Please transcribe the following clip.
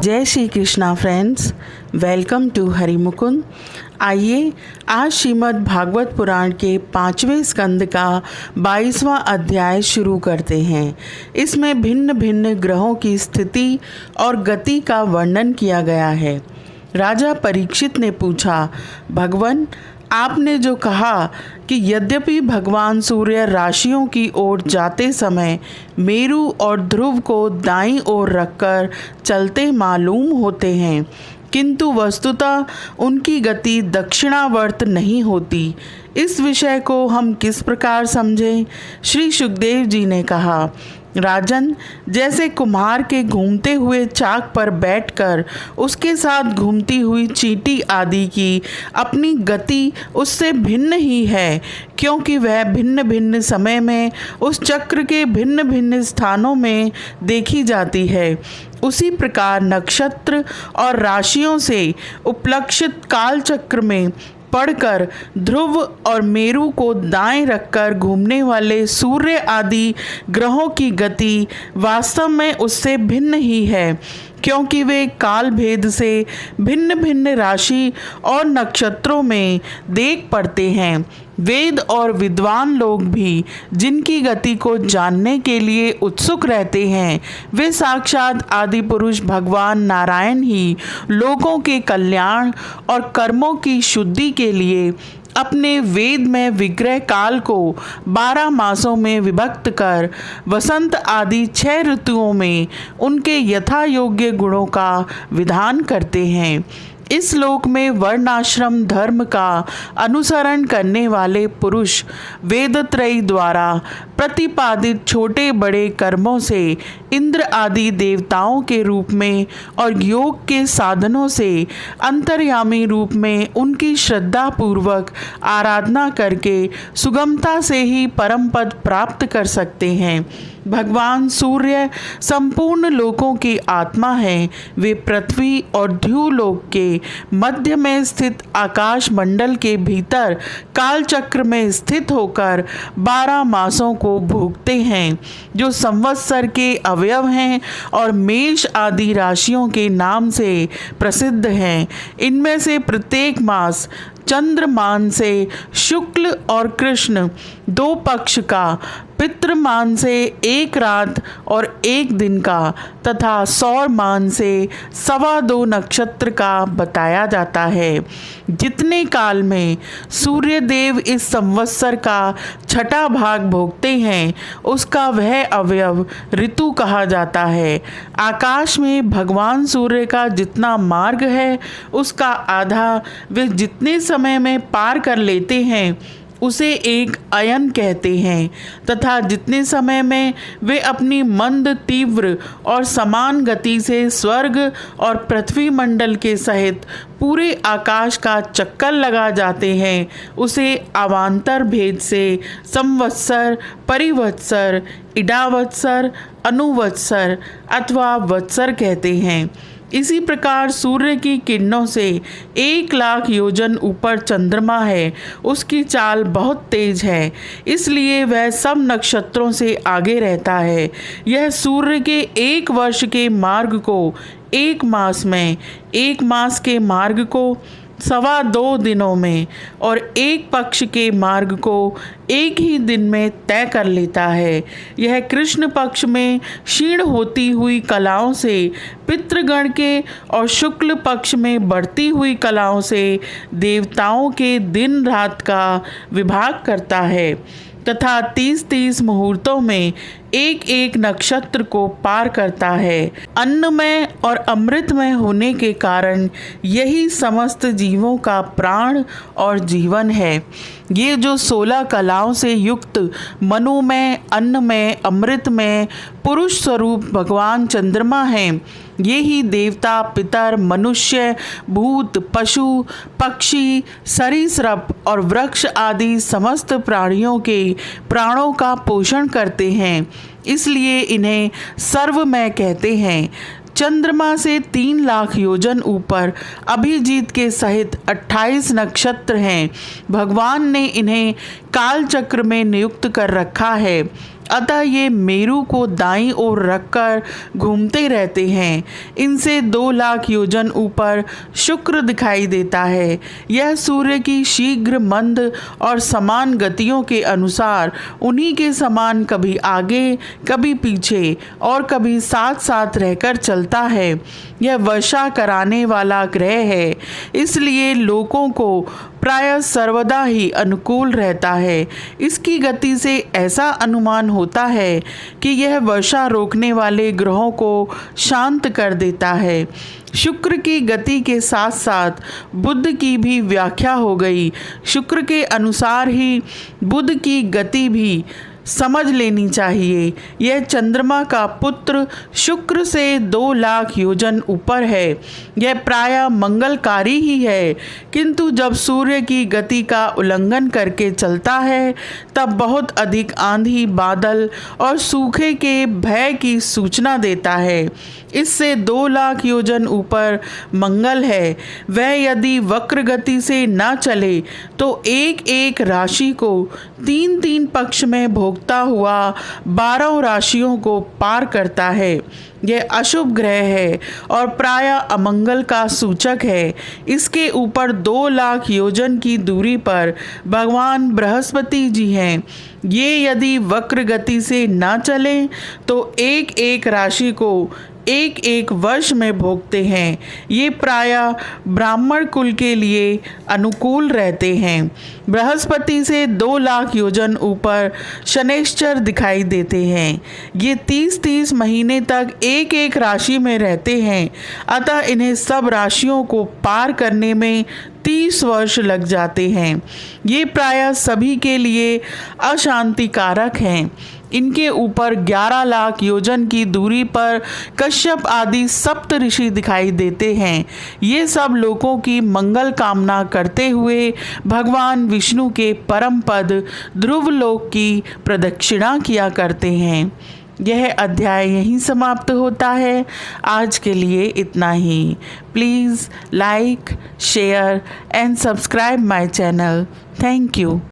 जय Shri Krishna friends, welcome to Hari Mukund. आइए आज श्रीमद् भागवत पुराण के 5वें स्कंद का 22वां अध्याय शुरू करते हैं। इसमें भिन्न भिन्न ग्रहों की स्थिति और गति का वर्णन किया गया है। राजा परीक्षित ने पूछा, भगवान आपने जो कहा कि यद्यपि भगवान सूर्य राशियों की ओर जाते समय मेरु और ध्रुव को दाईं ओर रखकर चलते मालूम होते हैं, किंतु वस्तुतः उनकी गति दक्षिणावर्त नहीं होती, इस विषय को हम किस प्रकार समझें? श्री सुखदेव जी ने कहा, राजन, जैसे कुम्हार के घूमते हुए चाक पर बैठकर उसके साथ घूमती हुई चींटी आदि की अपनी गति उससे भिन्न ही है, क्योंकि वह भिन्न भिन्न समय में उस चक्र के भिन्न भिन्न स्थानों में देखी जाती है, उसी प्रकार नक्षत्र और राशियों से उपलक्षित काल चक्र में पढ़कर ध्रुव और मेरु को दाएं रखकर घूमने वाले सूर्य आदि ग्रहों की गति वास्तव में उससे भिन्न ही है, क्योंकि वे काल भेद से भिन्न भिन्न राशि और नक्षत्रों में देख पड़ते हैं। वेद और विद्वान लोग भी जिनकी गति को जानने के लिए उत्सुक रहते हैं, वे साक्षात आदि पुरुष भगवान नारायण ही लोगों के कल्याण और कर्मों की शुद्धि के लिए अपने वेद में विग्रह काल को 12 मासों में विभक्त कर वसंत आदि 6 ऋतुओं में उनके यथा योग्य गुणों का विधान करते हैं। इस लोक में वर्णाश्रम धर्म का अनुसरण करने वाले पुरुष वेदत्रयी द्वारा प्रतिपादित छोटे बड़े कर्मों से इंद्र आदि देवताओं के रूप में और योग के साधनों से अंतर्यामी रूप में उनकी श्रद्धा पूर्वक आराधना करके सुगमता से ही परम पद प्राप्त कर सकते हैं। भगवान सूर्य संपूर्ण लोकों की आत्मा है। वे पृथ्वी और ध्रुवलोक के मध्य में स्थित आकाश मंडल के भीतर काल चक्र में स्थित होकर 12 मासों को भोगते हैं, जो संवत्सर के अवयव हैं और मेष आदि राशियों के नाम से प्रसिद्ध हैं। इनमें से प्रत्येक मास चंद्रमान से शुक्ल और कृष्ण 2 पक्ष का, पितृमान से 1 रात और 1 दिन का तथा सौर मान से 2.25 नक्षत्र का बताया जाता है। जितने काल में सूर्य देव इस संवत्सर का 6ठा भाग भोगते हैं, उसका वह अवयव ऋतु कहा जाता है। आकाश में भगवान सूर्य का जितना मार्ग है, उसका आधा वे जितने समय में पार कर लेते हैं उसे एक अयन कहते हैं, तथा जितने समय में वे अपनी मंद तीव्र और समान गति से स्वर्ग और पृथ्वी मंडल के सहित पूरे आकाश का चक्कर लगा जाते हैं, उसे अवान्तर भेद से संवत्सर, परिवत्सर, इडावत्सर, अनुवत्सर अथवा वत्सर कहते हैं। इसी प्रकार सूर्य की किरणों से 1 लाख योजन ऊपर चंद्रमा है। उसकी चाल बहुत तेज है, इसलिए वह सब नक्षत्रों से आगे रहता है। यह सूर्य के 1 वर्ष के मार्ग को 1 मास में, 1 मास के मार्ग को 2.25 दिनों में और 1 पक्ष के मार्ग को 1 ही दिन में तय कर लेता है। यह कृष्ण पक्ष में क्षीण होती हुई कलाओं से पितृगण के और शुक्ल पक्ष में बढ़ती हुई कलाओं से देवताओं के दिन रात का विभाग करता है, तथा 30-30 मुहूर्तों में 1-1 नक्षत्र को पार करता है। अन्नमय और अमृतमय होने के कारण यही समस्त जीवों का प्राण और जीवन है। ये जो 16 कलाओं से युक्त मनोमय, अन्नमय, अमृतमय पुरुष स्वरूप भगवान चंद्रमा हैं, ये ही देवता, पितर, मनुष्य, भूत, पशु, पक्षी, सरीसृप और वृक्ष आदि समस्त प्राणियों के प्राणों का पोषण करते हैं, इसलिए इन्हें सर्वमय कहते हैं। चंद्रमा से 3 लाख योजन ऊपर अभिजीत के सहित 28 नक्षत्र हैं। भगवान ने इन्हें काल चक्र में नियुक्त कर रखा है। अतः ये मेरु को दाईं ओर रखकर घूमते रहते हैं। इनसे 2 लाख योजन ऊपर शुक्र दिखाई देता है। यह सूर्य की शीघ्र मंद और समान गतियों के अनुसार उन्हीं के समान कभी आगे, कभी पीछे और कभी साथ साथ रहकर चलता है। यह वर्षा कराने वाला ग्रह है, इसलिए लोगों को प्रायः सर्वदा ही अनुकूल रहता है। इसकी गति से ऐसा अनुमान होता है कि यह वर्षा रोकने वाले ग्रहों को शांत कर देता है। शुक्र की गति के साथ साथ बुध की भी व्याख्या हो गई। शुक्र के अनुसार ही बुध की गति भी समझ लेनी चाहिए। यह चंद्रमा का पुत्र शुक्र से 2 लाख योजन ऊपर है। यह प्रायः मंगलकारी ही है, किंतु जब सूर्य की गति का उल्लंघन करके चलता है तब बहुत अधिक आंधी, बादल और सूखे के भय की सूचना देता है। इससे 2 लाख योजन ऊपर मंगल है। वह यदि वक्र गति से न चले तो एक एक राशि को 3-3 पक्ष में भोगता हुआ 12 राशियों को पार करता है। यह अशुभ ग्रह है और प्रायः अमंगल का सूचक है। इसके ऊपर 2 लाख योजन की दूरी पर भगवान बृहस्पति जी हैं। ये यदि वक्र गति से न चलें तो एक एक राशि को एक एक वर्ष में भोगते हैं। ये प्रायः ब्राह्मण कुल के लिए अनुकूल रहते हैं। बृहस्पति से 2 लाख योजन ऊपर शनैश्चर दिखाई देते हैं। ये 30-30 महीने तक एक एक राशि में रहते हैं, अतः इन्हें सब राशियों को पार करने में 30 वर्ष लग जाते हैं। ये प्रायः सभी के लिए अशांतिकारक हैं। इनके ऊपर 11 लाख योजन की दूरी पर कश्यप आदि सप्त ऋषि दिखाई देते हैं। ये सब लोगों की मंगल कामना करते हुए भगवान विष्णु के परम पद ध्रुवलोक की प्रदक्षिणा किया करते हैं। यह अध्याय यहीं समाप्त होता है। आज के लिए इतना ही। Please like, share and subscribe my channel. Thank you.